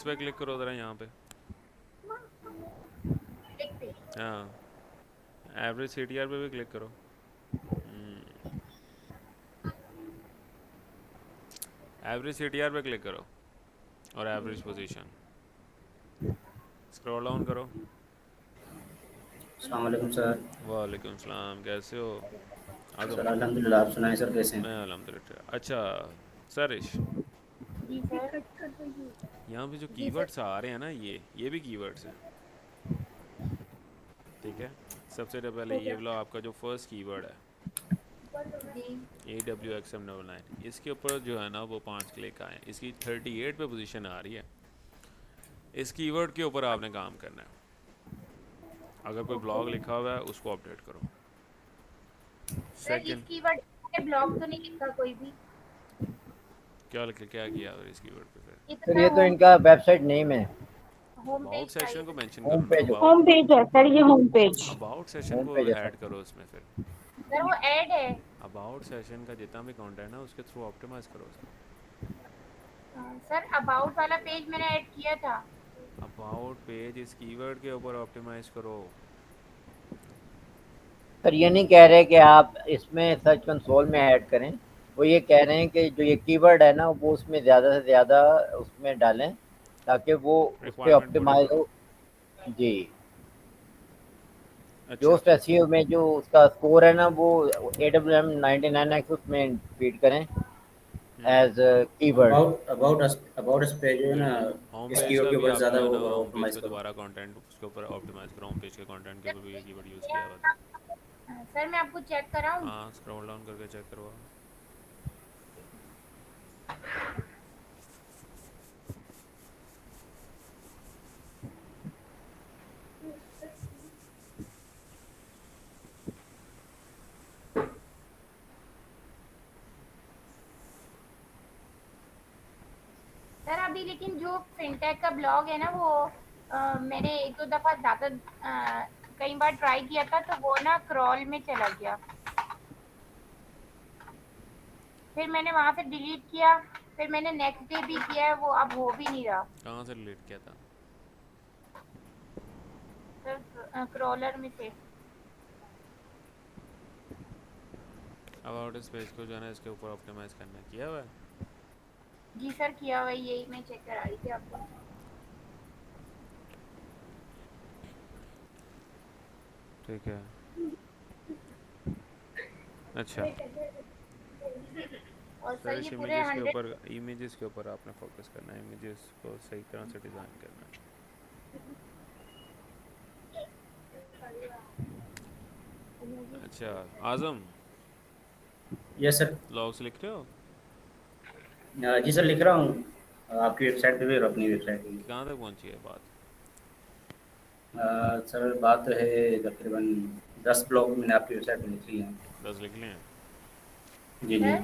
इस पे क्लिक करो ज़रा यहाँ पे। लिख पे। हाँ, एवरेज सीटीआर पे भी क्लिक करो। एवरेज सीटीआर पे क्लिक करो और एवरेज पोजीशन स्क्रॉल डाउन करो। अस्सलाम वालेकुम सर। वालेकुम सलाम, कैसे हो आदम? सर अल्हम्दुलिल्लाह, आप सुनाएं सर, कैसे मैं हैं? अल्हम्दुलिल्लाह। अच्छा सरिश, जी सर। यहाँ पे जो जी सर। कीवर्ड्स आ रहे हैं ना, ये भी कीवर्ड्स हैं, ठीक है। सबसे पहले ठीक ये है। वाला आपका जो फर्स्ट कीवर्ड है जी AWXM99, इसके ऊपर जो है ना वो 5 क्लिक आए हैं, इसकी 38 पे पोजीशन आ रही है। इस कीवर्ड के ऊपर आपने काम करना है। अगर कोई ओके। ब्लॉग लिखा हुआ है उसको अपडेट करो। सर इस सेकंड, कीवर्ड ने ब्लॉग तो नहीं लिखा कोई भी। क्या किया अगर इस कीवर्ड पे? फिर ये तो सर मैं ये तो होम इनका वेबसाइट नेम है। होम पेज अबाउट का ये। सेक्शन को मेंशन होम करो ना। पेज अबाउट होम पेज है सर, ये home page. About session home को पेज है सर। ऐड करो इसमें। फिर सर वो ऐड है। अबाउट सेशन का जितना भी कंटेंट है उसके थ्रू ऑप्टिमाइज करो उसको। सर अबाउट वाला पेज मैंने ऐड किया था। अबाउट पेज इस कीवर्ड के ऊपर ऑप्टिमाइज करो। सर ये नहीं कह रहे कि आप इसमें सर्च कंसोल में ऐड करें, वो ये कह रहे हैं कि जो ये कीवर्ड है ना वो उसमें ज़्यादा से ज़्यादा उसमें डालें ताकि वो उस पे रिक्वायरमेंट पुट इन ऑप्टिमाइज करो। हो। जी, जो अच्छा उस एसईओ में जो उसका स्कोर है ना वो AWM 99X उसमें फीड करें एज कीवर्ड। अबाउट अस पे जो है ना, बिल्कुल। होम इस पेज कीवर्ड का के भी ऊपर आप जो ज़्यादा है वो ना होम पेज ऑप्टिमाइज पे करो। दोबारा कंटेंट उसके ऊपर ऑप्टिमाइज करो। होम पेज के कंटेंट के ऊपर भी ये कीवर्ड यूज़ क्या किया हुआ था। सर मैं आपको चेक कराऊं। हाँ, स्क्रॉल डाउन करके चेक करवाओ। सर अभी लेकिन जो फिनटेक का ब्लॉग है ना वो मैंने एक दो दफा ज्यादा कई बार ट्राई किया था तो वो ना क्रॉल में चला गया। फिर मैंने वहां से डिलीट किया। फिर मैंने नेक्स्ट डे भी किया है, वो अब हो भी नहीं रहा। कहाँ से डिलीट किया था? सर क्रॉलर में से। अबाउट इस पेज को जो है ना इसके ऊपर ऑप्टिमाइज करना किया हुआ है। जी सर किया हुआ है, यही मैं चेक करा रही थी आपको। ठीक है। अच्छा, और सर सर ये इस पूरे इमेजेस के 100। ऊपर, इमेजेस के ऊपर आपने फोकस करना है। इमेजेस को सही तरह से डिज़ाइन करना है। अच्छा आज़म, यस सर। लॉग्स लिख रहे हो? जी सर, लिख रहा हूँ। आपकी वेबसाइट पे भी और अपनी वेबसाइट पे भी। कहाँ तक पहुँची है बात? सर बात तो है तकरीबन 10 ब्लॉग मैंने आपकी वेबसाइट पे लिख लिए हैं। 10 लिख लिए हैं? जी जी। सर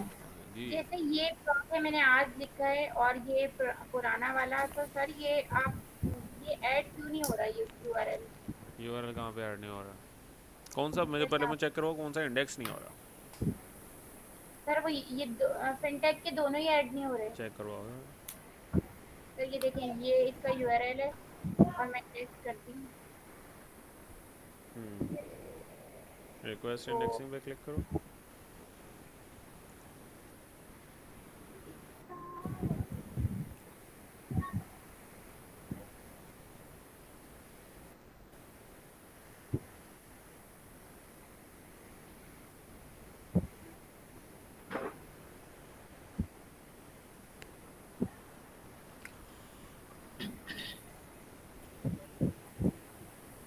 जी। जैसे ये ब्लॉग है मैंने आज लिखा है और ये पुराना वाला, तो सर ये आप ये ऐड क्यों नहीं हो रहा ये यूआरएल। यूआरएल कहाँ पे ऐड नहीं हो रहा? कौन सा? मुझे जैसे पहले आप मैं चेक करवाओ कौन सा इंडेक्स नहीं हो रहा। सर वो ये फिनटेक के दोनों ही ऐड नहीं हो रहे। चेक करवाओ। सर ये देखें, ये इसका यूआरएल है और मैं टेस्ट करती हूँ। रिक्वेस्ट तो इंडेक्सिंग पे क्लिक करो।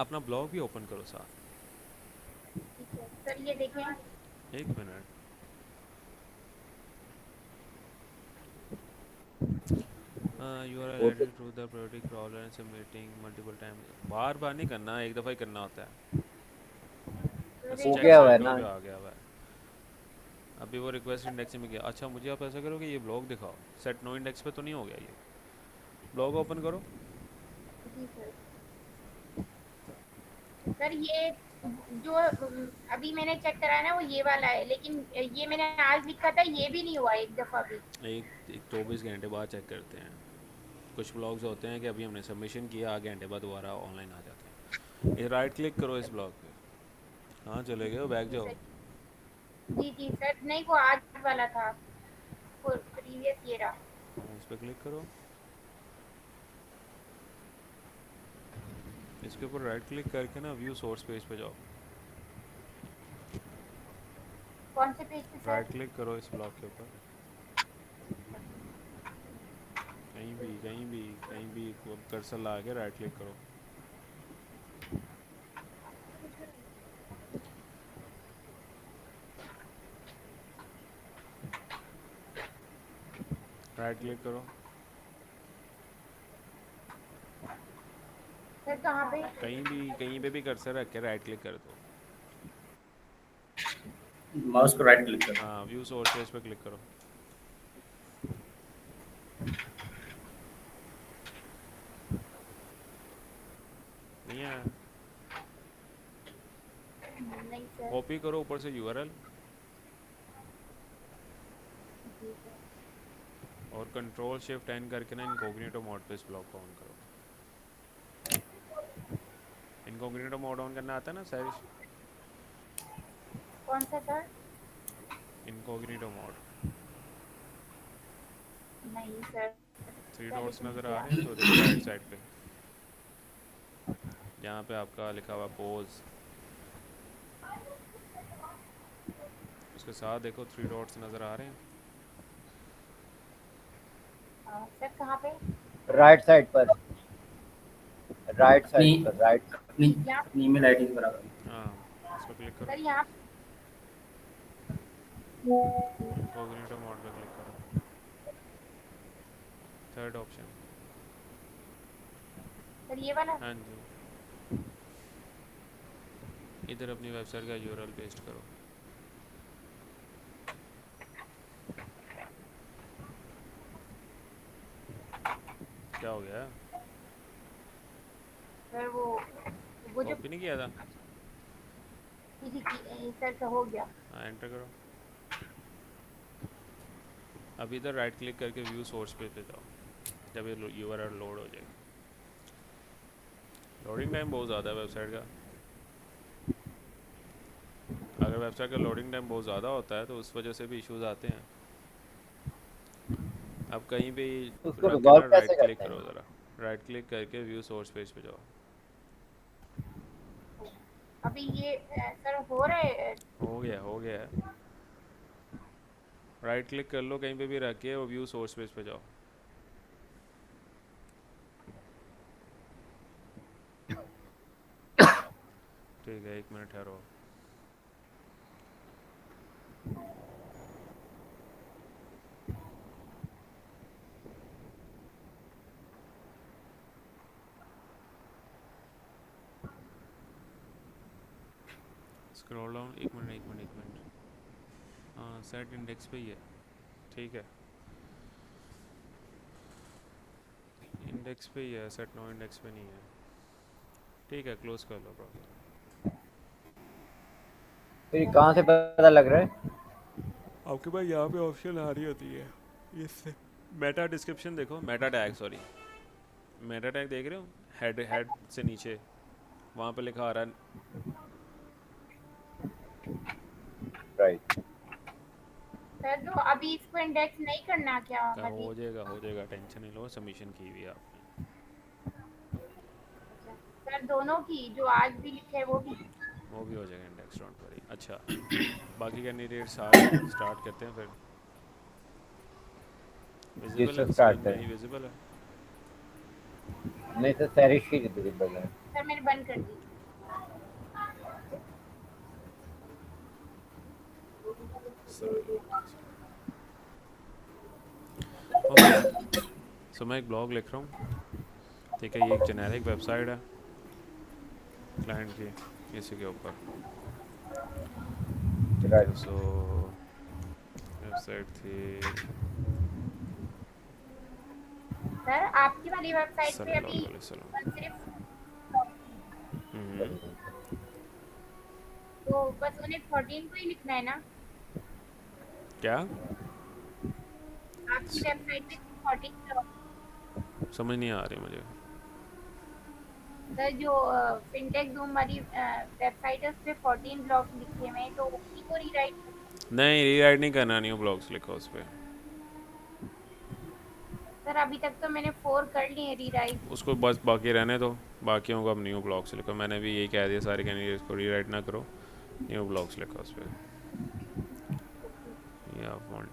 अपना ब्लॉग भी ओपन करो साथ। ठीक है सर, ये देखें। एक मिनट। यू आर वो तो edit through the priority crawler and submitting multiple time. बार बार नहीं करना, एक दफ़ा ही करना होता है। सर बस हो एक चेक गया दफा। हुआ है साइटों ना। पे आ गया हुआ है। अभी वो रिक्वेस्ट इंडेक्सिंग में गया। अच्छा मुझे आप ऐसा करो कि ये ब्लॉग दिखाओ। सेट नो इंडेक्स पे तो नहीं हो गया ये? ब्लॉग ओपन करो। जी सर। सर ये जो अभी मैंने चेक कराया ना वो ये वाला है, लेकिन ये मैंने आज लिखा था ये भी नहीं हुआ एक दफा भी। एक 24 घंटे बाद चेक करते हैं। कुछ ब्लॉग्स होते हैं कि अभी हमने सबमिशन किया, आगे घंटे बाद दोबारा ऑनलाइन आ जाते हैं। ये राइट क्लिक करो इस ब्लॉग पे। हाँ चले गए हो, बैक जी जाओ। सर। जी जी सर, नहीं वो आज वाला था, प्रीवियस ये रहा। हाँ इस पर क्लिक करो, इसके ऊपर राइट क्लिक करके ना व्यू सोर्स पेज पे जाओ। कौन से पेज पे राइट सर? क्लिक करो इस ब्लॉग के ऊपर, कहीं भी कहीं भी कहीं भी कर्सर ला के राइट क्लिक करो। राइट क्लिक करो, सर कहाँ पे? कहीं पे भी कर्सर रख के राइट क्लिक कर दो। माउस को राइट क्लिक करो। हाँ व्यू सोर्स पेज पे क्लिक करो। नहीं आया? नहीं सर। कॉपी करो ऊपर से यूआरएल जी सर। और कंट्रोल शिफ्ट एन करके ना इनकॉग्निटो मोड पे इस ब्लॉग को ऑन करो। इनकॉग्निटो मोड ऑन करना आता है ना सैरिश? कौन सा सर? इनकॉग्निटो मोड, नहीं सर। 3 पहले डॉट्स से नहीं नज़र आ किया। रहे हैं तो देखो राइट साइड पे, जहाँ पे आपका लिखा हुआ पोज, उसके साथ देखो 3 डॉट्स नज़र आ रहे हैं। सर कहाँ पे? राइट साइड पर, राइट अपनी साइड पर, राइट। अपनी यहाँ अपनी ईमेल आईडी के बराबर। हाँ इस पर क्लिक करो, सर, यहाँ इनकॉग्निटो मोड पे क्लिक करो, थर्ड ऑप्शन। सर ये वाला। हाँ जी, इधर अपनी वेबसाइट का यूआरएल पेस्ट करो। क्या हो गया? सर वो जो कॉपी नहीं किया था? सर का हो गया। हाँ एंटर करो। अब इधर राइट क्लिक करके व्यू सोर्स पेज पे जाओ, जब ये यूआरएल लोड हो जाएगा। लोडिंग टाइम बहुत ज़्यादा है वेबसाइट का। अगर वेबसाइट का लोडिंग टाइम बहुत ज़्यादा होता है तो उस वजह से भी इश्यूज आते हैं। अब कहीं भी उसको रख के ना रिजॉल्व राइट कैसे क्लिक करते करो, हैं? ज़रा राइट क्लिक करके व्यू सोर्स पेज पे जाओ। अभी ये सर हो रहा है। हो गया है। राइट क्लिक कर लो कहीं पे भी रख के और व्यू सोर्स पेज पे जाओ। ठीक है, 1 मिनट ठहरो। स्क्रॉल डाउन, एक मिनट। हाँ सेट इंडेक्स पे ही है, ठीक है इंडेक्स पे ही है, सेट नो इंडेक्स पे नहीं है। ठीक है क्लोज कर लो ब्राउज़र। फिर कहाँ से पता लग रहा है? आपके पास यहाँ पे ऑप्शन आ रही होती है इससे, मेटा डिस्क्रिप्शन देखो, Meta tag, sorry Meta tag देख रहे हो, हेड से नीचे वहाँ पे लिखा आ रहा है। राइट। सर तो अभी इसको इंडेक्स नहीं करना क्या? हो जाएगा, टेंशन नहीं लो, सबमिशन की हुई है आपने। सर दोनों की जो आज भी लिखे है वो भी। वो भी हो जाएगा इंडेक्स, डोंट वरी। अच्छा बाकी कैंडिडेट्स आ गए, स्टार्ट करते हैं फिर। विजिबल है जिससे सर? स्टार्ट नहीं करें। विजिबल है। नहीं तो सैरिश ही विजिबल है। सर मैंने बंद कर दी। ओके सो मैं एक ब्लॉग लिख रहा हूँ, ठीक है। ये एक जेनेरिक वेबसाइट है क्लाइंट की, इसी के ऊपर, ठीक है। सो वेबसाइट थी सर आपकी वाली वेबसाइट पे अभी सल्लल्लाहु अलैहि वसल्लम। सिर्फ हम्म, तो बस उन्हें 14 को ही लिखना है ना? क्या? आपकी वेबसाइट पे 14 का समझ नहीं आ रही मुझे। सर जो फिनटेक धूम वाली वेबसाइट है उस पे 14 ब्लॉग्स लिखे हुए हैं, तो उसी को रीराइट। नहीं, रीराइट नहीं करना, न्यू ब्लॉग्स लिखो उस पर। सर अभी तक तो मैंने 4 कर लिए रीराइट। उसको बस बाकी रहने दो, बाकियों को अब न्यू ब्लॉग्स लिखो। मैंने भी यही कह दिया सारे कैंडिडेट्स को, रीराइट ना करो, न्यू ब्लॉग्स लिखो उस पर। या ओके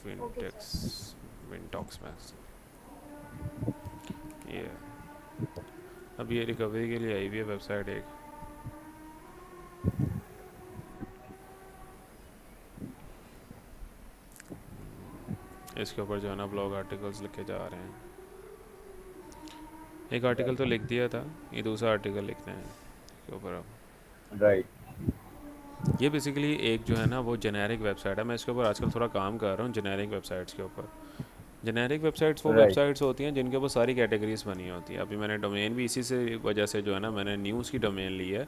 फिनटेक्स सर। विनटॉक्स मैक्स। ये अब ये रिकवरी के लिए आई हुई है वेबसाइट एक। इसके ऊपर जो है ना ब्लॉग आर्टिकल्स लिखे जा रहे हैं। एक आर्टिकल तो लिख दिया था, ये दूसरा आर्टिकल लिखते हैं इसके ऊपर अब। राइट। ये बेसिकली एक जो है ना वो जेनेरिक वेबसाइट है। मैं इसके ऊपर आजकल थोड़ा काम कर रहा हूँ जेनेरिक वेबसाइट्स के ऊपर। जेनेरिक वेबसाइट्स वो राइट। वेबसाइट्स होती हैं जिनके ऊपर सारी कैटेगरीज बनी होती हैं। अभी मैंने डोमेन भी इसी से वजह से जो है ना मैंने न्यूज़ की डोमेन ली है,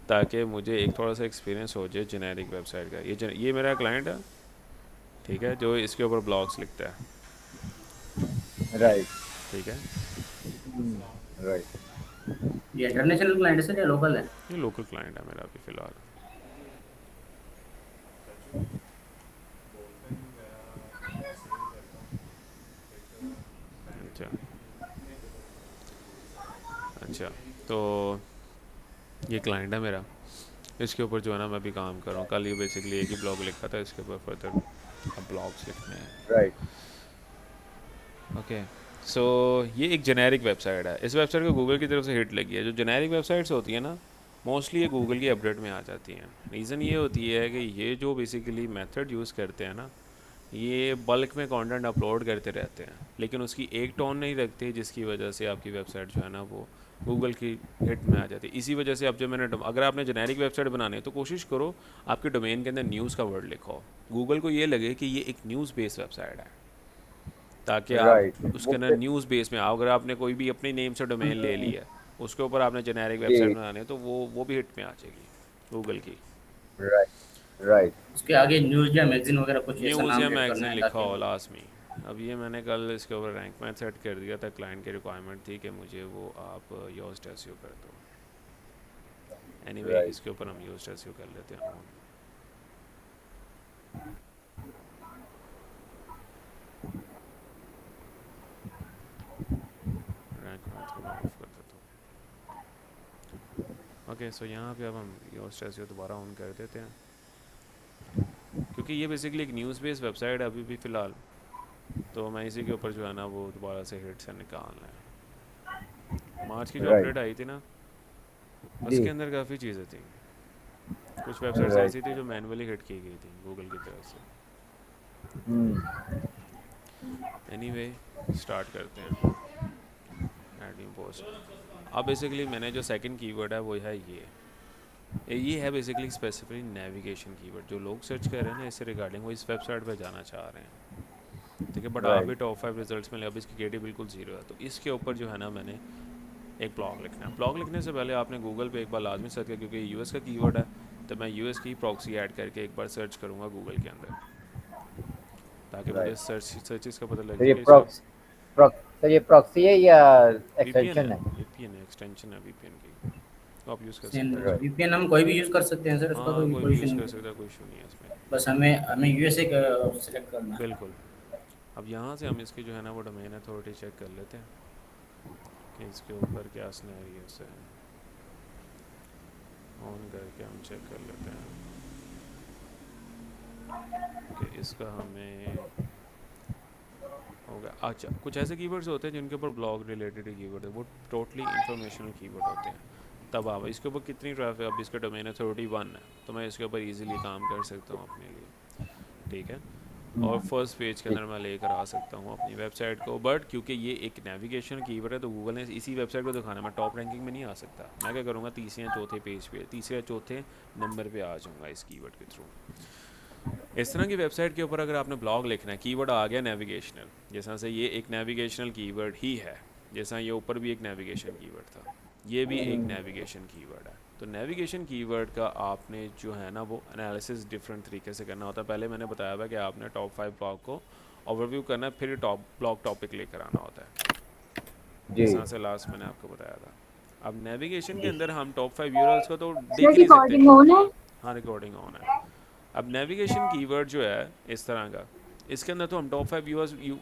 ताकि मुझे एक थोड़ा सा एक्सपीरियंस हो जाए जेनेरिक वेबसाइट का। ये मेरा क्लाइंट है, ठीक है, जो इसके ऊपर ब्लॉग्स लिखता है, राइट। ठीक है। राइट। ये इंटरनेशनल क्लाइंट है सर या लोकल है? ये लोकल क्लाइंट है मेरा अभी फ़िलहाल। अच्छा अच्छा, तो ये क्लाइंट है मेरा, इसके ऊपर जो है ना मैं भी काम कर रहा हूँ। कल ये बेसिकली एक ही ब्लॉग लिखा था, इसके ऊपर फर्दर अब ब्लॉग्स लिखने हैं। राइट। ओके, सो ये एक जेनेरिक वेबसाइट है। इस वेबसाइट को गूगल की तरफ से हिट लगी है। जो जेनेरिक वेबसाइट्स होती है ना मोस्टली ये गूगल की अपडेट में आ जाती हैं। रीज़न ये होती है कि ये जो बेसिकली मेथड यूज़ करते हैं ना, ये बल्क में कंटेंट अपलोड करते रहते हैं, लेकिन उसकी एक टोन नहीं रखते, जिसकी वजह से आपकी वेबसाइट जो है ना वो गूगल की हिट में आ जाती है। इसी वजह से अब अगर आपने जेनेरिक वेबसाइट बनानी है तो कोशिश करो आपके डोमेन के अंदर न्यूज़ का वर्ड लिखो, गूगल को ये लगे कि ये एक न्यूज़ बेस्ड वेबसाइट है, ताकि आप राइट। उसके अंदर न्यूज़ बेस में आओ। अगर आपने कोई भी अपनी नेम से डोमेन ले ली है, उसके ऊपर आपने जेनेरिक वेबसाइट जी। बनानी है, तो वो भी हिट में आ जाएगी गूगल की। राइट। राइट। उसके आगे न्यूज़ या मैगजीन वगैरह कुछ ऐसा न्यूज़ या नाम ऐड करना मैगजीन है लिखा ताकि हो लास्ट में। अब ये मैंने कल इसके ऊपर रैंक मैथ सेट कर दिया था, क्लाइंट की रिक्वायरमेंट थी कि मुझे वो आप योस्ट एसईओ कर दो। Anyway right. इसके ऊपर हम योस्ट एसईओ कर लेते हैं। रैंक मैथ को मैं ऑफ कर देता हूँ। ओके, सो यहाँ पे अब हम योस्ट एसईओ दोबारा ऑन कर देते हैं, क्योंकि ये बेसिकली एक न्यूज़ बेस्ड वेबसाइट है अभी भी फ़िलहाल, तो मैं इसी के ऊपर जो है ना वो दोबारा से हिट से निकालना है। मार्च की जो राइट। अपडेट आई थी ना, जी। उसके अंदर काफ़ी चीज़ें थी। कुछ वेबसाइट्स राइट। ऐसी थी जो मैनुअली हिट की गई थी गूगल की तरफ से। एनीवे स्टार्ट करते हैं एडिंग पोस्ट। अब बेसिकली मैंने जो सेकंड कीवर्ड है वो है ये है बेसिकली स्पेसिफिक नेविगेशन कीवर्ड। जो लोग सर्च कर रहे हैं ना इससे रिगार्डिंग, वो इस वेबसाइट पे जाना चाह रहे हैं, ठीक है, बट आप भी राइट। टॉप 5 रिजल्ट्स में ले। अब इसकी केटी बिल्कुल ज़ीरो है, तो इसके ऊपर जो है ना मैंने एक ब्लॉग लिखना है। ब्लॉग लिखने से पहले आपने गूगल पे एक बार लाजमी सर्च किया, क्योंकि यूएस का कीवर्ड है, तो मैं यूएस की प्रॉक्सी ऐड करके एक बार सर्च करूँगा गूगल के अंदर, ताकि मुझे राइट। सर्चेस का पता लग तो जाए ये कि इसका तो ये प्रॉक्सी है या वीपीएन है। एक्सटेंशन है? वीपीएन है, एक्सटेंशन है वीपीएन की, तो आप यूज़ कर सकते हैं राइट। इसको। वीपीएन हम कोई भी यूज़ कर सकते हैं सर, उसका हाँ, कोई कोई भी कोई इशू यूज़ नहीं कर है। सकता है, कोई इशू नहीं है इसमें। बस हमें हमें यूएसए का सिलेक्ट करना है। बिल्कुल। अब यहाँ से हम इसकी जो है ना वो डोमेन अथॉरिटी चेक कर लेते हैं कि इसके ऊपर क्या सिनेरियोस है। ऑन करके हम चेक कर लेते हैं कि इसका हमें होगा। अच्छा, कुछ ऐसे कीवर्ड्स होते हैं जिनके ऊपर ब्लॉग रिलेटेड कीवर्ड है, वो टोटली इंफॉर्मेशनल कीवर्ड होते हैं। तब आप इसके ऊपर कितनी ट्रैफिक, अब इसका डोमेन अथॉरिटी 1 है, तो मैं इसके ऊपर इजीली काम कर सकता हूँ अपने लिए, ठीक है, और फर्स्ट पेज के ठीक। अंदर मैं लेकर आ सकता हूँ अपनी वेबसाइट को। बट क्योंकि ये एक नेविगेशन कीवर्ड है, तो गूगल ने इसी वेबसाइट को दिखाना, मैं टॉप रैंकिंग में नहीं आ सकता। मैं क्या करूँगा, तीसरे या चौथे पेज पे, तीसरे या चौथे नंबर पे आ जाऊँगा इस कीवर्ड के थ्रू। इस तरह की वेबसाइट के ऊपर अगर आपने ब्लॉग लिखना है, कीवर्ड आ गया नेविगेशनल, जैसा से ये एक नेविगेशनल कीवर्ड ही है, जैसा ये ऊपर भी एक नेविगेशन कीवर्ड था, ये भी एक नेविगेशन कीवर्ड है। तो नेविगेशन कीवर्ड का आपने जो है ना वो एनालिसिस डिफरेंट तरीके से करना होता है। पहले मैंने बताया था कि आपने टॉप 5 ब्लॉग को ओवरव्यू करना है, फिर टॉप ब्लॉग टॉपिक लेकर आना होता है, जी जिस तरह से लास्ट मैंने आपको बताया था। अब नेविगेशन के जी अंदर हम टॉप 5 यूआरएल्स को तो देख सर ही नहीं सकते। रिकॉर्डिंग ऑन है। हाँ रिकॉर्डिंग ऑन है। अब नेविगेशन कीवर्ड जो है इस तरह का, इसके अंदर तो हम टॉप 5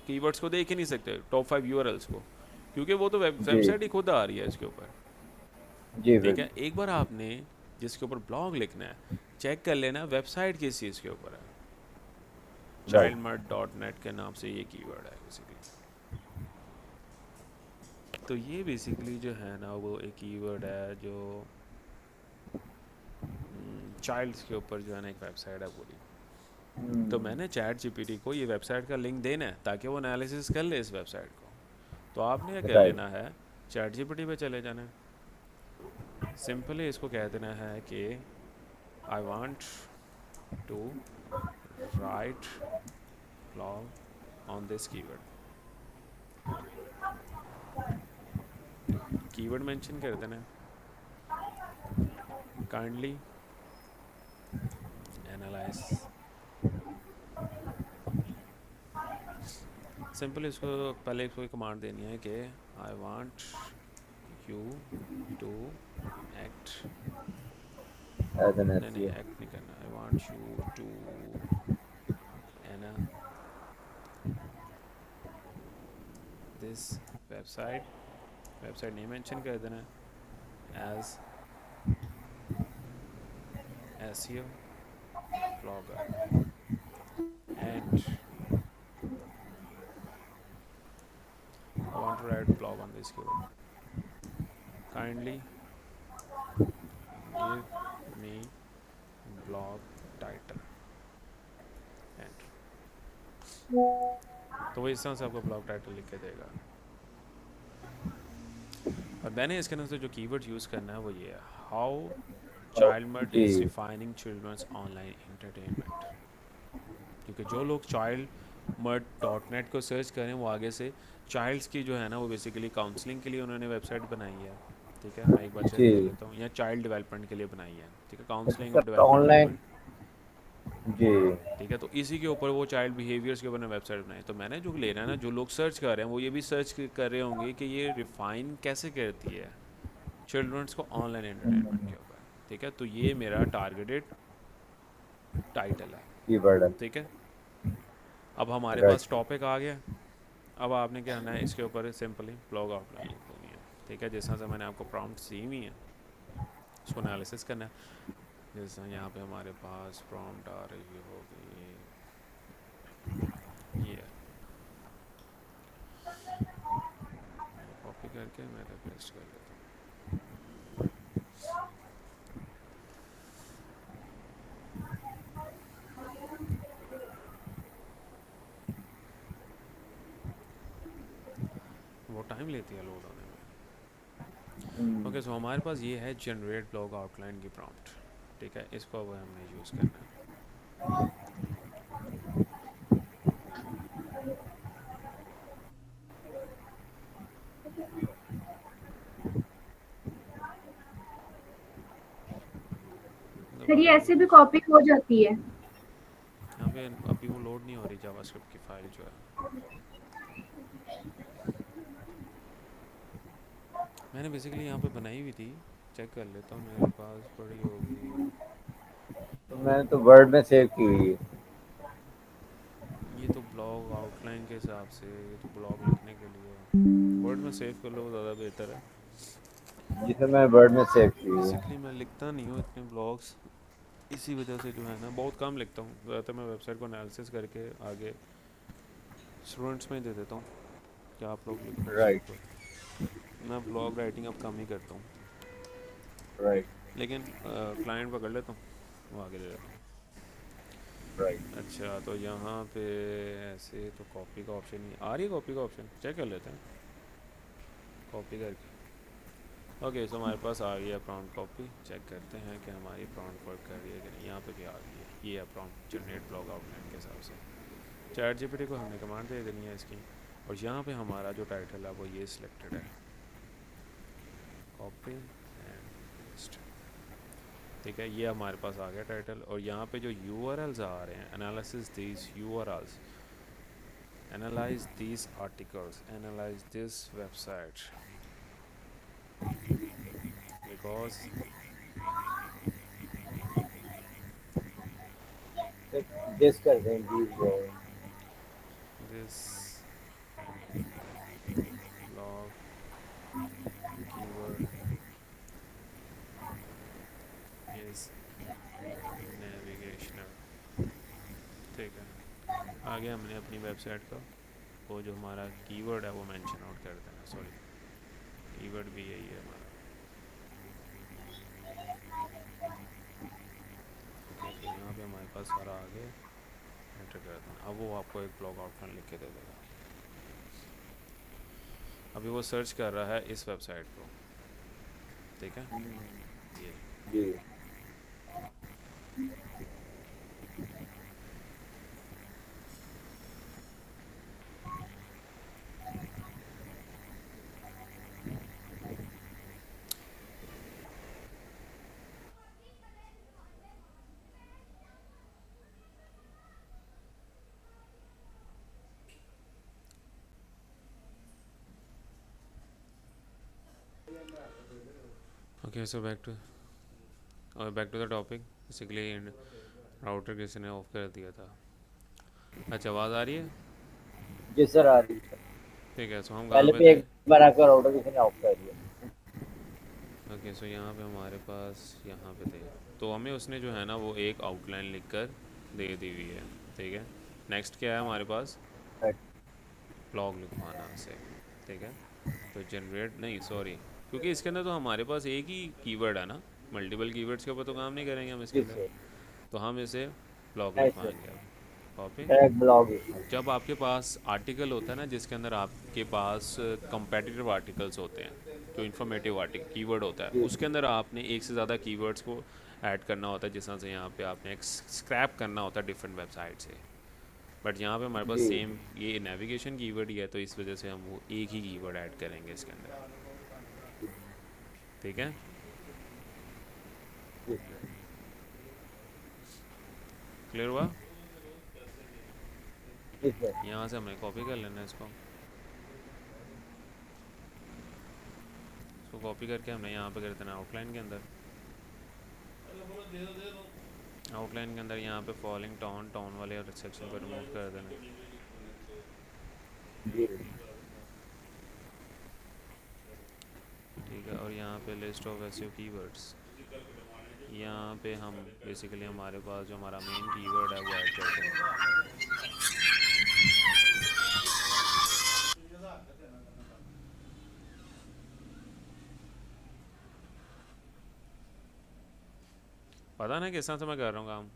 कीवर्ड्स को देख ही नहीं सकते, टॉप 5 यूआरएल्स को, क्योंकि वो तो जी वेबसाइट ही खुद आ रही है इसके ऊपर। जी ठीक है, बिल्कुल। एक बार आपने जिसके ऊपर ब्लॉग लिखना है चेक कर लेना वेबसाइट किस चीज़ के ऊपर है। राइट। childmud.net के नाम से ये कीवर्ड है बेसिकली। तो ये बेसिकली जो है ना वो एक कीवर्ड है जो चाइल्ड्स के ऊपर जो है ना एक वेबसाइट है पूरी। तो मैंने चैट जीपीटी को ये वेबसाइट का लिंक देना है ताकि वो एनालिसिस कर ले इस वेबसाइट को। तो आपने क्या कर राइट। लेना है, चैट जीपीटी पे चले जाना है, सिंपली इसको कह देना है कि I want to write blog on this keyword. Keyword mention कर देना है, काइंडली एनालाइज। सिंपल इसको पहले इसको कमांड देनी है कि I want you to act, as an नहीं एसईओ। एक्ट नहीं करना, आई वांट यू टू एना this website, website name mention कर देना है as SEO blogger and I want to write blog on this keyword. Kindly give me blog title and तो वो इस तरह से आपको ब्लॉग टाइटल लिख के देगा। और मैंने इसके अंदर से जो कीवर्ड यूज़ करना है वो ये है, how child G is defining children's online entertainment. क्योंकि जो लोग childmud.net को सर्च करें वो आगे से चाइल्ड्स की जो है ना वो बेसिकली काउंसलिंग के लिए उन्होंने वेबसाइट बनाई है। ठीक है, मैं एक बार चेक जी। कर लेता हूँ, या चाइल्ड डेवलपमेंट के लिए बनाई है। ठीक है, काउंसलिंग और सर ऑनलाइन। डेवलपमेंट। जी ठीक है, तो इसी के ऊपर वो चाइल्ड बिहेवियर्स के ऊपर वेबसाइट बनाई। तो मैंने जो लेना है ना, जो लोग सर्च कर रहे हैं वो ये भी सर्च कर रहे होंगे कि ये रिफाइन कैसे करती है चिल्ड्रंस को ऑनलाइन एंटरटेनमेंट के ऊपर। ठीक है, तो ये मेरा टारगेटेड टाइटल है। कीवर्ड है। ठीक है, अब हमारे राइट। पास टॉपिक आ गया। अब आपने क्या करना है, इसके ऊपर सिंपली ब्लॉग आउटलाइन लिख देनी है। ठीक है, जैसा से मैंने आपको प्रॉम्प्ट दी हुई है उसको एनालिसिस करना है। जैसे यहाँ पे हमारे पास प्रॉम्प्ट आ रही होगी ये, कॉपी करके मैं पेस्ट कर लेता हूँ। वो टाइम लेती है लोड होने में। ओके, सो हमारे पास ये है जनरेट ब्लॉग आउटलाइन की प्रॉम्प्ट। ठीक है, इसको अब हमने यूज़ करना है। सर ये दोबारा ऐसे भी कॉपी हो जाती है। यहाँ पे अभी वो लोड नहीं हो रही जावास्क्रिप्ट की फाइल जो है। मैंने बेसिकली यहाँ पे बनाई हुई थी, चेक कर लेता हूँ, मेरे पास पड़ी होगी। तो मैंने तो वर्ड में सेव की हुई है। ये तो ब्लॉग आउटलाइन के हिसाब से, ये तो ब्लॉग लिखने के लिए वर्ड में सेव कर लो, ज़्यादा बेहतर है। जिसे मैं वर्ड में सेव की हुई है। बेसिकली मैं लिखता नहीं हूँ इतने ब्लॉग्स, इसी वजह से जो है ना बहुत कम लिखता हूँ। ज़्यादातर मैं वेबसाइट को एनालिसिस करके आगे स्टूडेंट्स में दे देता हूँ कि आप लोग लिखो इसके राइट। ऊपर। मैं ब्लॉग राइटिंग अब कम ही करता हूँ, राइट। लेकिन क्लाइंट पकड़ लेता हूँ, वो आगे दे देता हूँ। राइट। अच्छा, तो यहाँ पे ऐसे तो कॉपी का ऑप्शन नहीं आ रही है, कॉपी का ऑप्शन चेक कर लेते हैं कॉपी करके। ओके, सो हमारे पास आ गया प्रॉम्प्ट कॉपी। चेक करते हैं कि हमारी प्रॉम्प्ट वर्क कर रही है कि नहीं। यहाँ पे भी आ गई है, ये है प्रॉम्प्ट जनरेट ब्लॉग आउटलाइन के हिसाब से। चैट जीपीटी को हमने कमांड दे देनी है इसकी, और यहाँ पे हमारा जो टाइटल है वो ये सिलेक्टेड है, कॉपी एंड पेस्ट। ठीक है, ये हमारे पास आ गया टाइटल। और यहाँ पे जो यूआरएल्स आ रहे हैं, analysis these URLs, Analyze these articles, analyze this website because this कर दें these this blog keyword is navigational। ठीक है, आगे हमने अपनी वेबसाइट का वो जो हमारा कीवर्ड है वो मेंशन आउट कर देना। सॉरी, कीवर्ड भी यही है हमारा। ओके, तो यहाँ पे हमारे पास सारा आगे एंटर कर देना। अब वो आपको एक ब्लॉग आउटलाइन लिख के दे देगा। अभी वो सर्च कर रहा है इस वेबसाइट को, ठीक है, ये। जी। Okay, so back to the topic. Basically router किसी ने ऑफ कर दिया था। अच्छा, आवाज़ आ रही है? जी सर आ रही है। ठीक है, सो हम कहाँ पहले पे भी थे? एक बार आपका राउटर किसी ने ऑफ कर दिया। ओके, सो यहाँ पे हमारे पास यहाँ पे थे, तो हमें उसने जो है ना वो एक आउटलाइन लिख कर दे दी हुई है, ठीक है। नेक्स्ट क्या है हमारे पास? ब्लॉग लिखवाना से, ठीक है। तो जनरेट नहीं, सॉरी, क्योंकि इसके अंदर तो हमारे पास एक ही कीवर्ड है ना, मल्टीपल कीवर्ड्स के ऊपर तो काम नहीं करेंगे हम इसके जी अंदर। सर। तो हम इसे ब्लॉग नहीं सर, लिखवाएंगे अब। कॉपी। एक ब्लॉग जब आपके पास आर्टिकल होता है ना जिसके अंदर आपके पास कंपेटिटिव आर्टिकल्स होते हैं, जो इन्फॉर्मेटिव आर्टिकल कीवर्ड होता है, जी उसके अंदर आपने एक से ज़्यादा कीवर्ड्स को ऐड करना होता है, जिस तरह से यहाँ पे आपने एक स्क्रैप करना होता है डिफरेंट वेबसाइट से। बट यहाँ पे हमारे पास जी सेम ये नेविगेशन कीवर्ड ही है, तो इस वजह से हम वो एक ही कीवर्ड ऐड करेंगे इसके अंदर, ठीक है। जी सर। क्लियर हुआ? जी सर। यहाँ से हमने कॉपी कर लेना है इसको कॉपी करके हमने यहाँ पे कर देना आउटलाइन के अंदर। आउटलाइन के अंदर यहाँ पे फॉलोइंग टाउन वाले और सेक्शन को रिमूव कर देना। जी ठीक है, और यहाँ पे लिस्ट ऑफ एसईओ कीवर्ड्स, यहाँ पे हम बेसिकली हमारे पास जो हमारा मेन कीवर्ड है वो ऐड कर देंगे। पता ना किस तरह से मैं कर रहा हूँ काम।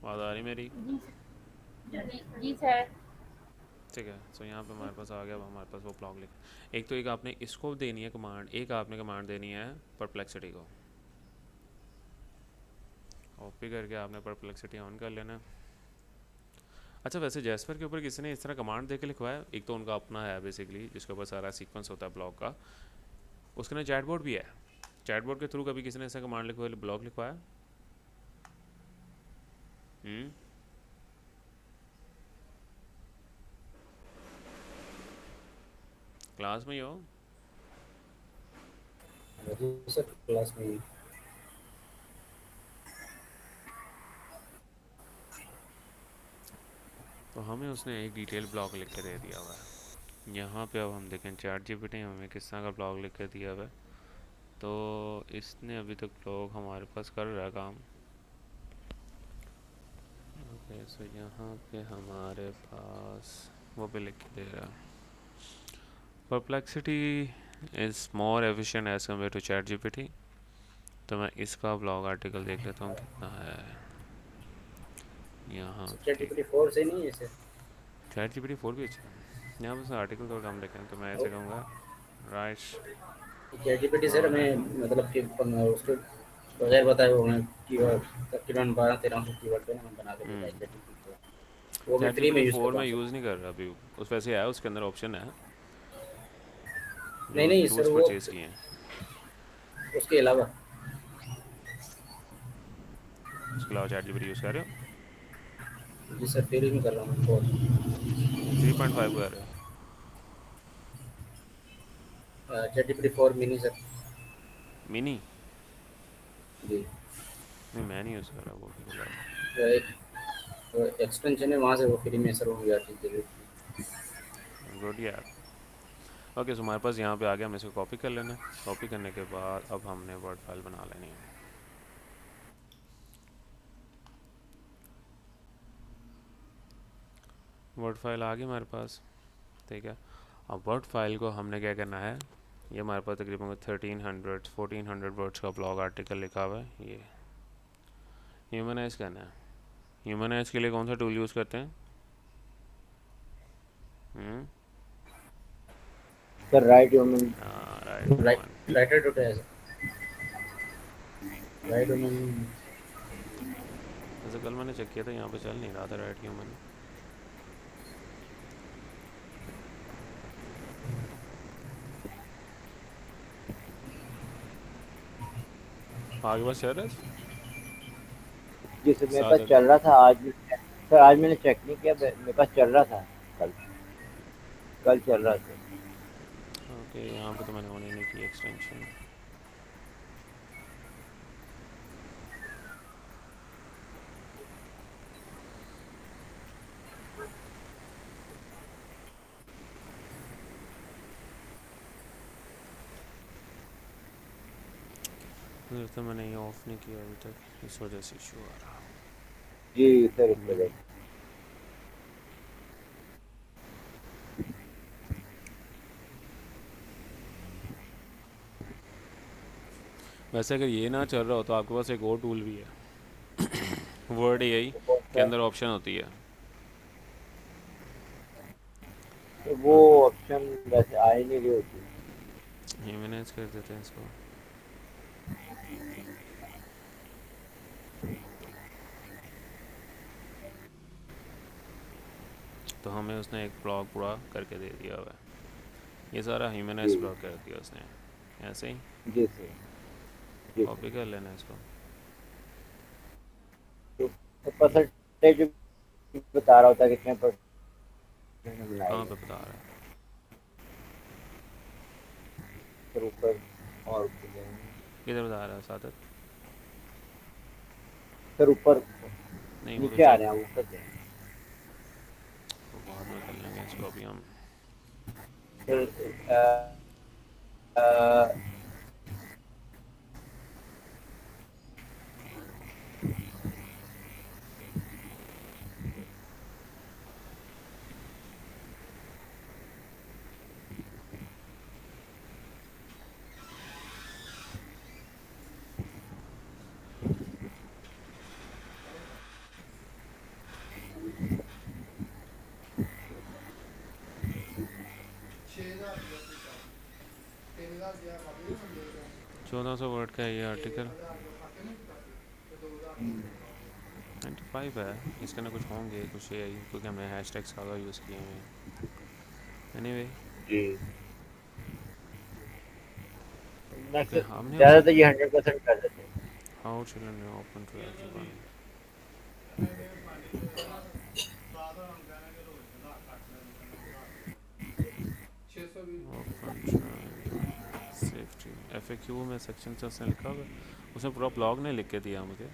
आवाज़ आ रही मेरी? जी सर। ठीक है, सो यहाँ पे हमारे पास आ गया। अब हमारे पास वो ब्लॉग लिख, एक तो एक आपने इसको देनी है कमांड, एक आपने कमांड देनी है परप्लेक्सिटी को। कॉपी करके आपने परप्लेक्सिटी ऑन कर लेना। अच्छा, वैसे जैस्पर के ऊपर किसी ने इस तरह कमांड दे के लिखवाया? एक तो उनका अपना है बेसिकली जिसके ऊपर सारा सीक्वेंस होता है ब्लॉग का, उसके ना चैटबॉट भी है। चैटबॉट के थ्रू कभी किसी ने ऐसा कमांड लिखवाया, ब्लॉग लिखवाया? क्लास में ही हो? सर क्लास में। तो हमें उसने एक डिटेल ब्लॉग लिख के दे दिया हुआ है। यहाँ पे अब हम देखें चैट जीपीटी हमें किस तरह का ब्लॉग लिख के दिया हुआ है। तो इसने अभी तक ब्लॉग हमारे पास कर रहा है काम। ओके, सो यहाँ पे हमारे पास वो भी लिख के दे रहा है, Perplexity is more efficient as compare to ChatGPT. तो मैं इसका ब्लॉग आर्टिकल देख लेता हूँ कितना है यहाँ। चैट जीपीटी 4 से नहीं है सर? चैट जीपीटी 4 भी अच्छा है। यहाँ बस आर्टिकल थोड़ा कम लिखें, तो मैं ऐसे कहूँगा राइट। चैट जीपीटी सर हमें मतलब कि उसके बगैर बताए वो हमें कीवर्ड तकरीबन 12-1300 कीवर्ड पे हमें बना के देता है चैट जीपीटी। वो मैं चैट फ्री में जीपीटी यूज़ कर 4 रहा में हूँ सर। यूज़ नहीं कर रहा अभी, उस वैसे है उसके अंदर ऑप्शन है नहीं जो नहीं सर, टूल्स वो परचेज़ किए हैं। उसके अलावा उसके अलावा चैट जीपीटी यूज़ कर रहे हो? जी सर, फ्री में कर रहा हूँ बहुत। 3.5 कर रहे हो? Chat GPT 4 mini sir. Mini? जी। नहीं मैं नहीं यूज़ कर रहा वो फिलहाल। तो एक एक्सटेंशन है वहाँ से वो फ्री में सर हो जाती है। गुड यार। ओके, सो हमारे पास यहाँ पे आ गया, हम इसको कॉपी कर लेना। कॉपी करने के बाद अब हमने वर्ड फाइल बना लेनी है। वर्ड फाइल आ गई हमारे पास, ठीक है। अब वर्ड फाइल को हमने क्या करना है, ये हमारे पास तकरीबन 1400 वर्ड्स का ब्लॉग आर्टिकल लिखा हुआ है, ये ह्यूमनाइज करना है। ह्यूमनाइज के लिए कौन सा टूल यूज़ करते हैं? Sir right human. Right human. Writer dot है सर। Right human. जैसे कल मैंने चेक किया था, यहाँ पे चल नहीं रहा था राइट ह्यूमन। आगे बस चल रहा है जी सर मेरे पास सादर। चल रहा था आज भी। सर आज मैंने चेक नहीं किया, मेरे पास चल रहा था। कल कल चल रहा था। ओके, यहाँ पे तो मैंने ऑन ही नहीं की एक्सटेंशन। तो मैंने ये ऑफ नहीं किया अभी तक, इस वजह से इशू आ रहा। जी सर इस वजह से। वैसे अगर ये ना चल रहा हो तो आपके पास एक और टूल भी है, वर्ड एआई के तो अंदर ऑप्शन होती है। वो ऑप्शन वैसे आ ही नहीं रही होती। ह्यूमनाइज कर देते हैं इसको। तो हमें उसने एक ब्लॉग पूरा करके दे दिया हुआ है, ये सारा ह्यूमनाइज जी ब्लॉग कर दिया उसने। ऐसे ही जी सर। जी कॉपी सर। कर लेना इसको। तो परसेंटेज बता रहा होता है कितने परसेंट कहाँ बनाएगा। पे बता रहा है? फिर ऊपर और किधर बता रहा है सादत? फिर ऊपर नहीं वो तो नीचे आ चेक, रहे हैं ऊपर से। वो बाद में कर लेंगे इसको, अभी हम फिर अ, चौदह सौ वर्ड का है ये आर्टिकल। 95 है, इसके अंदर कुछ होंगे कुछ एआई, क्योंकि हमने हैशटैग्स ज़्यादा यूज़ किए हैं। एनीवे, जी ओके हमने उसे ज़्यादातर ये 100% कर देते हैं। How children open to everyone. Open safety FAQ में सेक्शन से उसने लिखा हुआ है, उसने पूरा ब्लॉग नहीं लिख के दिया मुझे,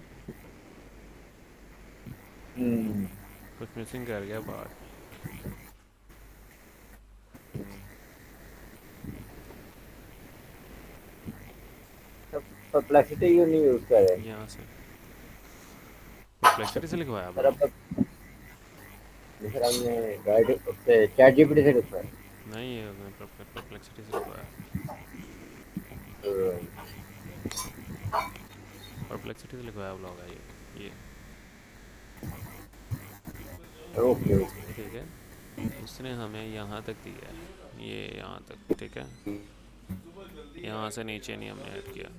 हम्म। कुछ मिसिंग कर गया पार्ट। परप्लेक्सिटी यू नहीं यूज़ कर रहे। यहाँ से परप्लेक्सिटी से लिखवाया सर ब्लॉग? अब सर हमने गाइड उससे चैट जीपीटी से लिखा है। नहीं, ये उसने परप्लेक्सिटी से लिखवाया। तो परप्लेक्सिटी से लिखवाया ब्लॉग है ये ओके ओके। ठीक है। उसने हमें यहाँ तक दिया है, ये यहाँ तक, ठीक है। यहाँ से नीचे नहीं हमने ऐड किया।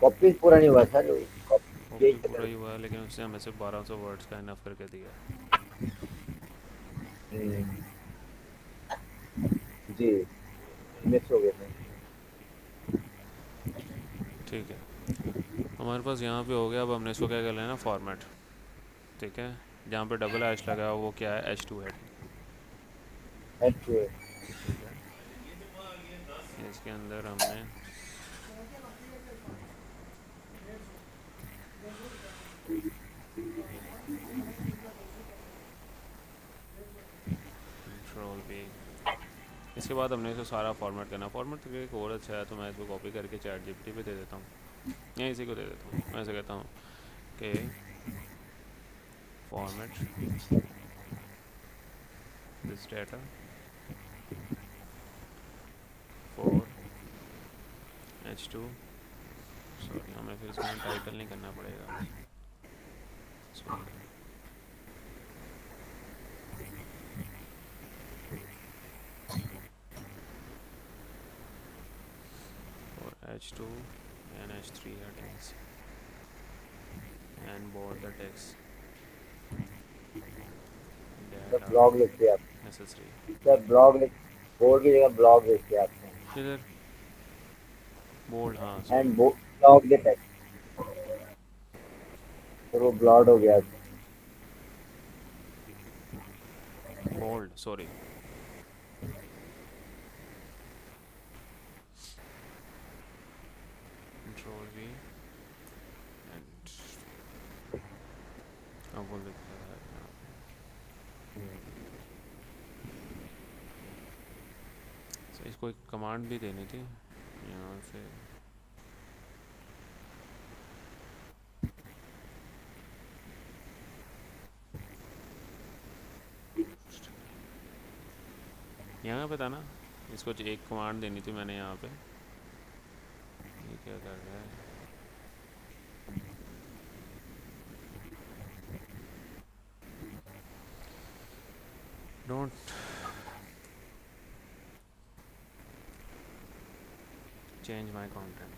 कॉपी पूरा नहीं हुआ सर। ओके पूरा ही हुआ है, लेकिन उसने हमें सिर्फ 1200 वर्ड्स का इनफ करके दिया है। जी मिस हो गया था। ठीक है, हमारे पास यहाँ पे हो गया। अब हमने इसको क्या कर लेना, फॉर्मेट। ठीक है, जहाँ पे डबल एच लगा है वो क्या है, H2 हेडिंग। H2 ठीक है, इसके अंदर हमने कंट्रोल भी, इसके बाद हमने इसको सारा फॉर्मेट करना। फॉर्मेट करके एक और अच्छा है, तो मैं इसको कॉपी करके चैट जीपीटी पे दे देता हूँ, या इसी को दे देता हूँ। मैं ऐसे कहता हूँ कि format this data for H2, sorry हमें फिर इसमें टाइटल नहीं करना पड़ेगा, sorry for H2 and H3 headings and board the text तो data ब्लॉग लिख दिया आपने। necessary। सर ब्लॉग लिख, बोर्ड की जगह ब्लॉग लिख दिया आपने। इधर बोल्ड, हाँ and sorry, blog the text, तो वो ब्लॉड हो गया। Bold sorry, control V and अब वो लिख रहा है यहाँ पे। So, इसको एक कमांड भी देनी थी यहाँ से। यहाँ पे था ना, इसको एक कमांड देनी थी मैंने यहाँ पे। ये क्या कर रहा है, डोंट चेंज माय कंटेंट।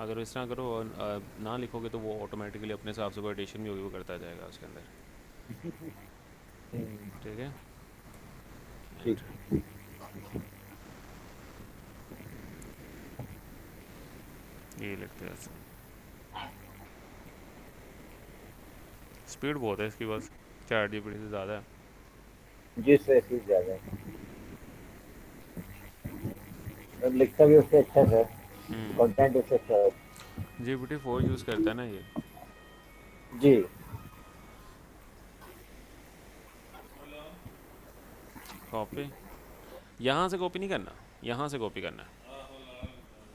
अगर इस तरह करो और ना लिखोगे तो वो ऑटोमेटिकली अपने हिसाब से कोई एडिशन भी होगी वो करता जाएगा उसके अंदर। ठीक है, ठीक। ये लिखते हैं ऐसे। स्पीड बहुत है इसकी, बस चैट जीपीटी से ज़्यादा है। जिससे इसकी ज़्यादा है, तो लिखता भी उससे अच्छा है, कंटेंट उससे अच्छा है। GPT-4 यूज़ करता है ना ये। जी, कॉपी, यहाँ से कॉपी नहीं करना, यहाँ से कॉपी करना है।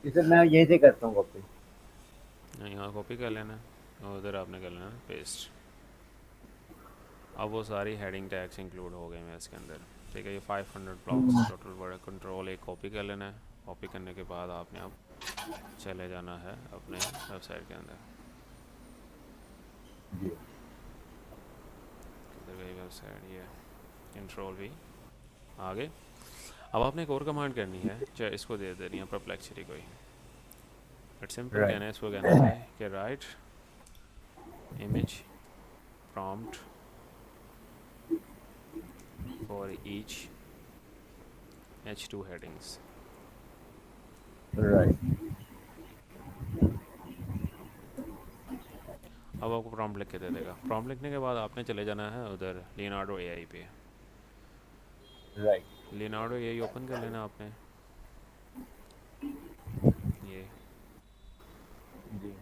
इसे मैं यहीं से करता हूँ कॉपी। यहाँ कॉपी कर लेना और उधर आपने कर लेना पेस्ट। अब वो सारी हेडिंग टैग्स इंक्लूड हो गए हैं इसके अंदर। ठीक है, ये 500 ब्लॉक्स टोटल बड़ा। कंट्रोल एक कॉपी कर लेना है। कॉपी करने के बाद आपने अब चले जाना है अपने वेबसाइट के अंदर। किधर गई वेबसाइट, ये कंट्रोल भी आगे। अब आपने एक और कमांड करनी है, चाहे इसको दे देनी है परप्लेक्सिटी कोई। इट्स सिंपल, कहना है इसको, कहना है कि right image prompt for each H2 headings। Right. अब आपको प्रॉम्प्ट लिख के दे देगा। प्रॉम्प्ट लिखने के बाद आपने चले जाना है उधर लियोनार्डो एआई पे। राइट। लियोनार्डो एआई ओपन कर लेना आपने। ये जी,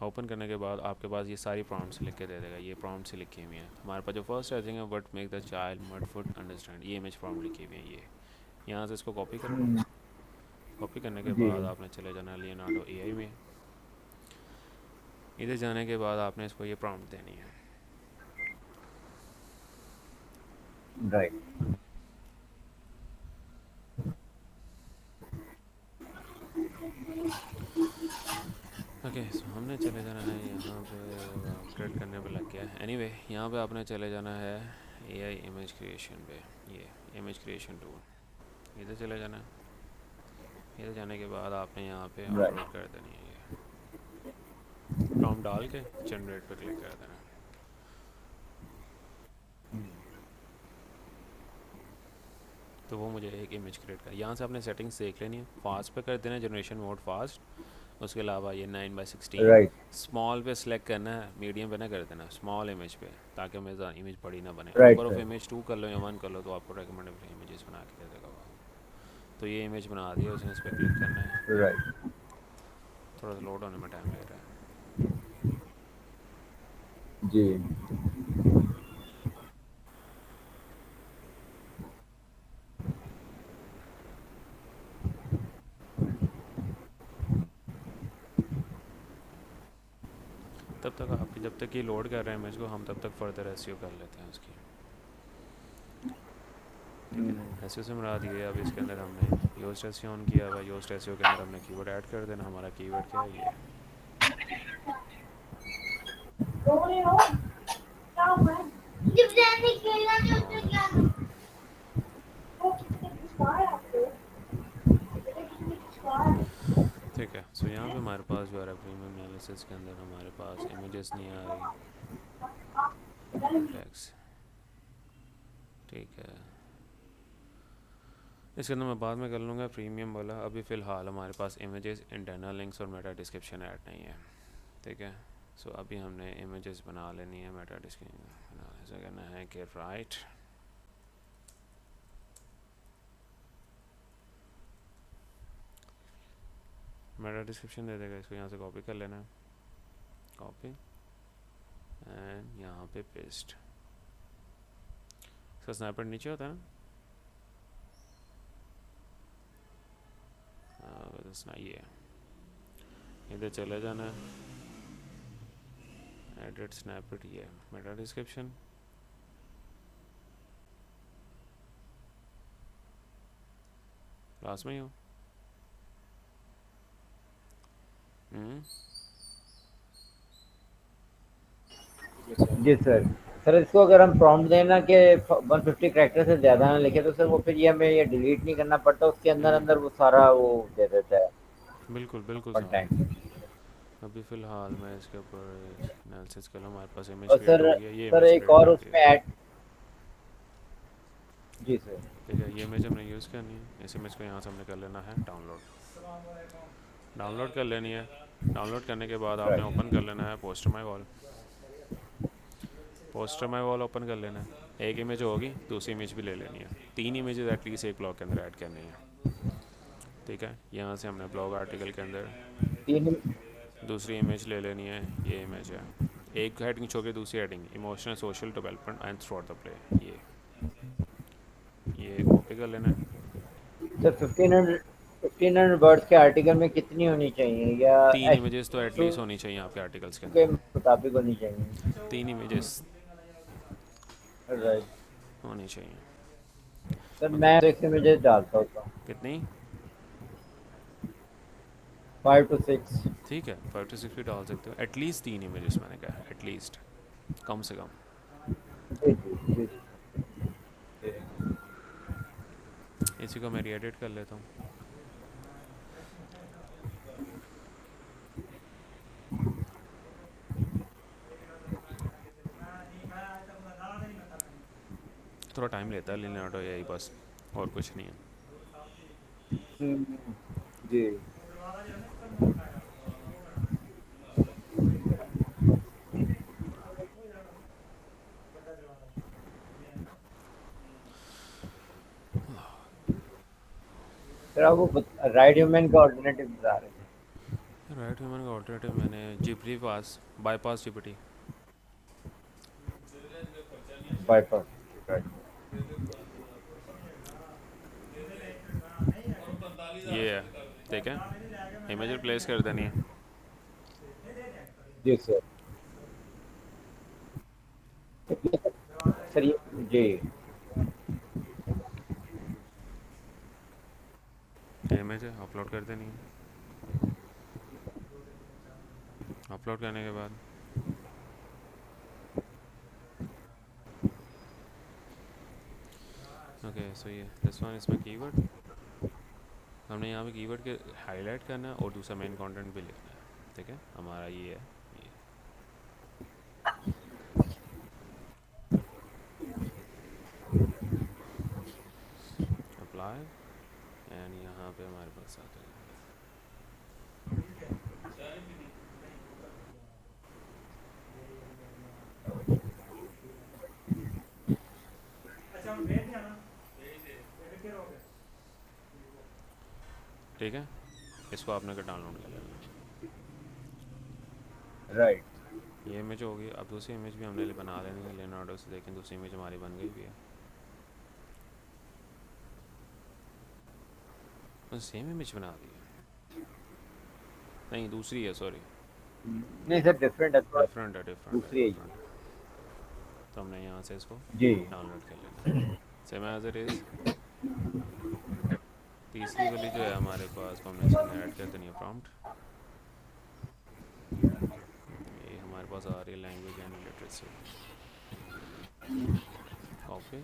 ओपन करने के बाद आपके पास ये सारी प्रॉम्प्ट्स लिख के दे देगा। ये प्रॉम्प्ट्स लिखी हुई हैं हमारे पास। जो फर्स्ट हेडिंग है, what make the child mud foot understand, ये इमेज प्रॉम्प्ट लिखी हुई है। ये यहाँ से इसको कॉपी करो। कॉपी करने के जी, बाद आपने चले जाना लियोनार्डो एआई में। इधर जाने के बाद आपने इसको ये प्रॉम्प्ट देनी है। राइट। ओके, सो हमने चले जाना है यहाँ पे, अपडेट करने पे लग गया है। एनीवे, यहाँ पे आपने चले जाना है एआई इमेज क्रिएशन पे। ये इमेज क्रिएशन टूल, इधर चले जाना है। इधर जाने के बाद आपने यहाँ पे Right. अपलोड कर देनी है। ये प्रॉम्प्ट डाल के जनरेट पे क्लिक कर देना है। तो वो मुझे एक इमेज क्रिएट कर, यहाँ से आपने सेटिंग्स देख लेनी है, फास्ट पे कर देना है, जनरेशन मोड फास्ट, उसके अलावा ये 9:16 राइट स्मॉल पे सेलेक्ट करना है, मीडियम पे ना कर देना, स्मॉल इमेज पे, ताकि हमें इमेज बड़ी ना बने। Right number of right image 2 कर लो या 1 कर लो तो आपको रेकमेंडेड इमेजेस बना के दे देगा वो। तो ये इमेज बना दिया उसने, इस पर क्लिक करना है, राइट थोड़ा सा लोड होने में टाइम ले रहा है। जी तब तक आपकी, जब तक ये लोड कर रहे हैं इमेज को, हम तब तक फर्दर एसईओ कर लेते हैं उसकी। ठीक है, एसईओ से मुराद ये है, अब इसके अंदर हमने योस्ट एसईओ ऑन किया हुआ है, योस्ट एसईओ के अंदर हमने कीवर्ड ऐड कर देना। हमारा कीवर्ड क्या है, ये ठीक है। सो यहाँ पे हमारे पास जो है प्रीमियम एनालिसिस के अंदर हमारे पास इमेजेस नहीं आ रही, टैक्स, ठीक है, इसके अंदर मैं बाद में कर लूँगा प्रीमियम वाला। अभी फ़िलहाल हमारे पास इमेजेस, इंटरनल लिंक्स और मेटा डिस्क्रिप्शन ऐड नहीं है, ठीक है। सो अभी हमने इमेजेस बना लेनी है, मेटा डिस्क्रिप्शन ऐसा करना है कि राइट, मेटा डिस्क्रिप्शन दे देगा, इसको यहाँ से कॉपी कर लेना है, कॉपी एंड यहाँ पे पेस्ट। इसका स्नैपर नीचे होता है ना, ये इधर चले जाना है, एडिट स्नैपेट, ये मेटा डिस्क्रिप्शन, क्लास में ही हो। जी सर। सर इसको अगर हम प्रॉम्प्ट देना कि 150 कैरेक्टर से ज़्यादा ना लिखे तो सर वो फिर ये हमें ये डिलीट नहीं करना पड़ता, उसके अंदर अंदर वो सारा वो दे देता है बिल्कुल बिल्कुल वन साहब। टाइम। अभी फ़िलहाल मैं इसके ऊपर एनालिसिस कर लूँ, हमारे पास इमेज और क्रिएट सर हो गया, ये सर इमेज एक क्रिएट और कर उसमें दिया, ऐड। जी सर। ठीक है। ये इमेज हमने यूज़ करनी है, इस इमेज को यहाँ से हमने कर लेना है डाउनलोड, डाउनलोड कर लेनी है। डाउनलोड करने के बाद आपने राइट ओपन कर लेना है पोस्टर माई वॉल, पोस्टर माई वॉल ओपन कर लेना है। एक इमेज होगी, दूसरी इमेज भी ले लेनी है, 3 इमेजेस एटलीस्ट एक ब्लॉग के अंदर ऐड करनी है, ठीक है। यहाँ से हमने ब्लॉग आर्टिकल के अंदर तीन। दूसरी इमेज ले लेनी है, ये इमेज है, एक हेडिंग छोड़ के दूसरी heading emotional social development and through out the play, ये कॉपी कर लेना है। सर 1500 वर्ड्स के आर्टिकल में कितनी होनी चाहिए, या 3 इमेजेस तो SEO एटलीस्ट होनी चाहिए आपके आर्टिकल्स के के अंदर, मुताबिक होनी चाहिए। 3 इमेजेस राइट होनी चाहिए। सर। ओके, मैं 6 इमेजेस डालता होता हूँ, कितनी? 5 to 6। ठीक है, 5 to 6 भी डाल सकते हो, एटलीस्ट 3 इमेजेस मैंने कहा, एटलीस्ट, कम से कम। जी जी जी। इसी को मैं रीएडिट कर लेता हूँ। थोड़ा टाइम लेता है लियोनार्डो, यही बस, और कुछ नहीं है। जी सर, आप वो राइट ह्यूमन का ऑल्टरनेटिव बता रहे थे। राइट ह्यूमन का ऑल्टरनेटिव मैंने जीपी पास, बाईपास जीपीटी, बाईपास। राइट। ये है, ठीक है, इमेज रिप्लेस कर देनी है। जी सर। सर ये जी इमेज है, अपलोड कर देनी है। अपलोड करने के बाद ओके, सो ये दिस वन इसमें कीवर्ड हमने यहाँ पे कीवर्ड के हाईलाइट करना है और दूसरा मेन कंटेंट भी लिखना है, ठीक है। हमारा ये है, ये ठीक है, इसको आपने कर डाउनलोड कर लेना। राइट। ये इमेज होगी। अब दूसरी इमेज भी हमने बना लेनी है लेनार्डो से, देखें दूसरी इमेज हमारी बन गई भी है। सेम इमेज बना दी है? नहीं, दूसरी है, सॉरी, नहीं सर, डिफरेंट है थोड़ा। डिफरेंट है, डिफरेंट है, दूसरी है ये। डिफरेंट है। तो हमने यहाँ से इसको जी। डाउनलोड कर लेना है, सेम एज इट इज़। तीसरी वाली जो है हमारे पास, हमने इसके अंदर ऐड कर देनी है प्रॉम्प्ट। ये हमारे पास आ रही है लैंग्वेज एंड लिटरेसी, कॉपी।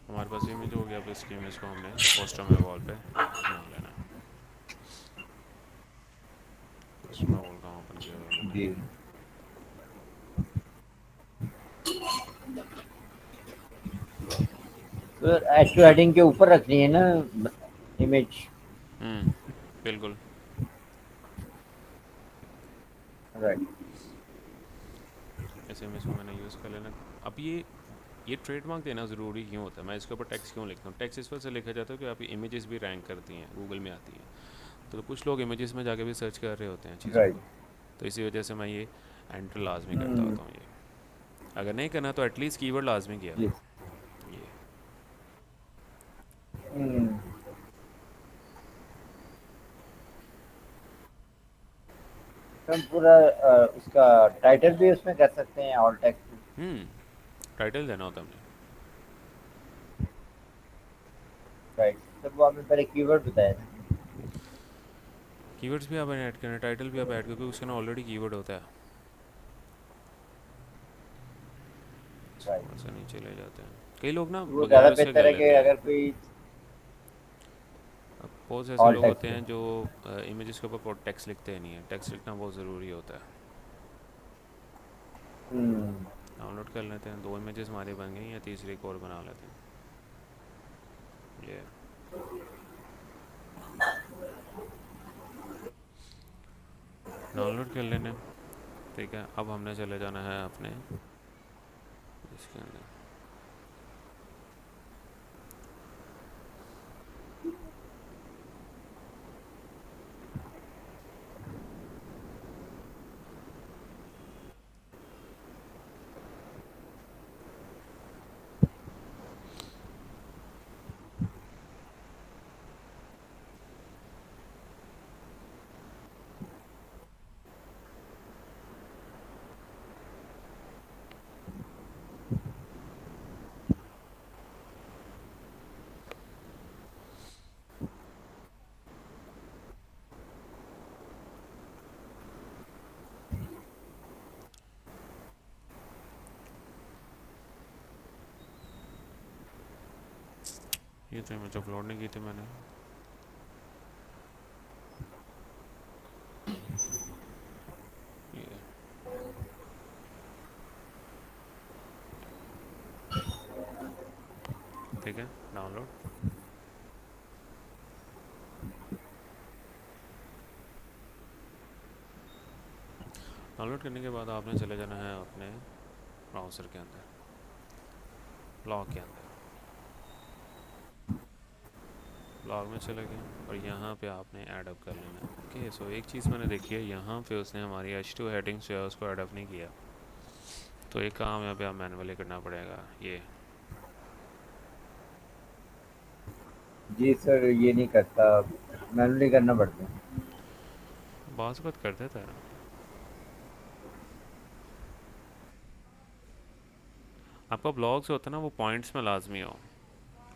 हमारे पास इमेज हो गया। अब इसकी इमेज को हमने पोस्टर में वॉल पे बना लेना है। पोस्टर में वॉल कहाँ ओपन किया हुआ मैंने? जी सर, एड टू हेडिंग के ऊपर रखनी है ना इमेज। बिल्कुल। राइट। इस इमेज को मैंने यूज़ कर लेना। अब ये ट्रेडमार्क देना ज़रूरी क्यों होता है? मैं इसके ऊपर टेक्स्ट क्यों लिखता हूँ? टेक्स्ट इस वजह से लिखा जाता है कि आपकी इमेजेस भी रैंक करती हैं, गूगल में आती हैं। तो कुछ लोग इमेजेस में जाके भी सर्च कर रहे होते हैं चीज़ों राइट। को, तो इसी वजह से मैं ये एंटर लाजमी करता होता हूँ। ये अगर नहीं करना तो एटलीस्ट कीवर्ड लाजमी किया जी। करो। ये हम्म। हम पूरा उसका टाइटल भी उसमें कर सकते हैं, ऑल टेक्स्ट। टाइटल देना होता है हमने। राइट सर, वो आपने पहले कीवर्ड बताया था। कीवर्ड्स भी आप ऐड करना, टाइटल भी आप ऐड क्योंकि उसके ना ऑलरेडी कीवर्ड होता है। राइट। थोड़ा सा नीचे ले जाते हैं। कई लोग ना वो ज़्यादा बगैर उसके कर बेहतर है कि लेते हैं। अगर कोई अब बहुत ऐसे ऑल लोग टेक्स्ट होते है। हैं जो इमेजेस के ऊपर टेक्स्ट लिखते ही नहीं है। टेक्स्ट लिखना बहुत ज़रूरी होता है। डाउनलोड कर लेते हैं। 2 इमेजेस हमारी बन गई, या तीसरी एक और बना लेते हैं। ये डाउनलोड कर लेने, ठीक है। अब हमने चले जाना है अपने इसके अंदर। ये तो इमेज अपलोड नहीं की थी मैंने। ये ठीक है, डाउनलोड। डाउनलोड करने के बाद आपने चले जाना है अपने ब्राउज़र के अंदर, ब्लॉग के अंदर। ब्लॉग में चले गए और यहाँ पे आपने ऐड अप कर लेना है। ओके, सो एक चीज़ मैंने देखी है, यहाँ पे उसने हमारी H2 हेडिंग्स जो है उसको ऐड अप नहीं किया। तो एक काम यहाँ पे आप मैनुअली करना पड़ेगा। ये जी सर, ये नहीं करता, मैनुअली करना पड़ता है। बात कर देता है। आपका ब्लॉग से होता है ना, वो पॉइंट्स में लाजमी हो,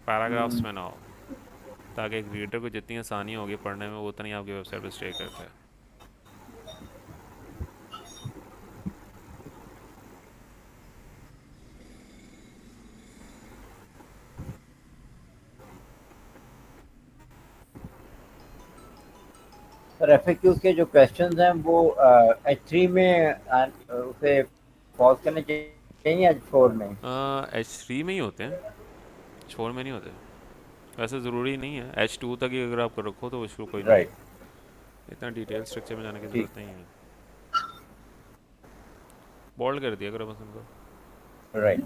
पैराग्राफ्स में ना हो, ताकि एक रीडर को जितनी आसानी होगी पढ़ने में वो उतनी आपकी वेबसाइट पर स्टे करता है। सर एफएक्यूज के जो क्वेश्चंस हैं वो H3 में उसे पॉज करने चाहिए या H4 में? H3 में ही होते हैं, H4 में नहीं होते। वैसे ज़रूरी नहीं है, H2 तक ही अगर आप रखो तो उसको कोई नहीं है। राइट। इतना डिटेल स्ट्रक्चर में जाने की ठीक। ज़रूरत नहीं है। बोल्ड कर दिया करो बस उनको। राइट।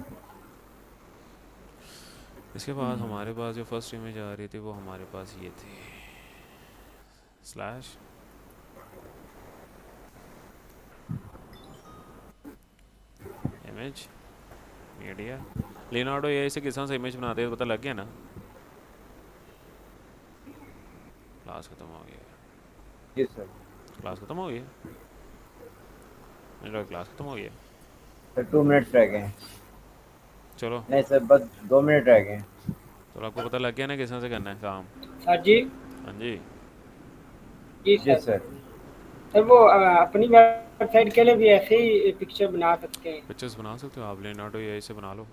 इसके बाद हमारे पास जो फर्स्ट इमेज आ रही थी वो हमारे पास ये थी स्लैश इमेज मीडिया। लियोनार्डो ये से किस तरह से इमेज बनाते हैं पता लग गया ना। क्लास खत्म हो गया। जी सर। क्लास खत्म हो गई है। मेरा क्लास खत्म हो गया। सर 2 मिनट्स रह गए हैं। चलो नहीं सर बस 2 मिनट रह गए हैं। तो आपको पता लग गया ना किस तरह से करना है काम। सर जी। हाँ जी। जी जी सर। सर। सर वो अपनी वेबसाइट के लिए भी ऐसे ही पिक्चर बना सकते हैं। पिक्चर्स बना सकते हो आप लियोनार्डो ये से बना लो।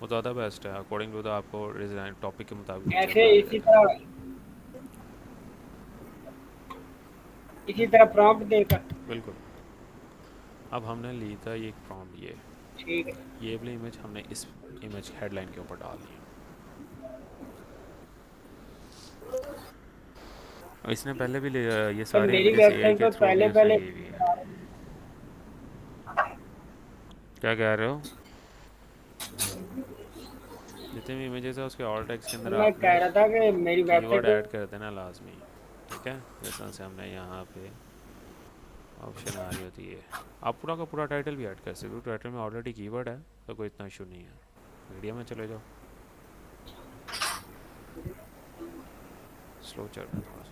वो ज़्यादा बेस्ट है अकॉर्डिंग टू द आपको डिज़ाइन टॉपिक के मुताबिक पिक्चर ऐसे बना इसी देता है। तरह प्रॉम्प्ट देकर। बिल्कुल। अब हमने ली था ये एक प्रॉम्प्ट ठीक है। ये वाली इमेज हमने इस इमेज हेडलाइन के ऊपर डाल दी। और इसने पहले भी ये सर सारे मेरी इमेजेस एआई वेबसाइट के पर थ्रू भी पहले उसने पहले ली हुई है। क्या कह रहे हो? जितने भी इमेजेस है उसके ऑल टेक्स्ट के अंदर मैं आपने कह रहा था कि मेरी वेबसाइट कीवर्ड ऐड पर कर देना लाजमी। ठीक है जिस तरह से हमने यहाँ पे ऑप्शन आ रही होती है। आप पूरा का पूरा टाइटल भी ऐड कर सकते हो। टाइटल में ऑलरेडी कीवर्ड है तो कोई इतना इशू नहीं है। मीडिया में चले जाओ। स्लो चल रहा है थोड़ा सा।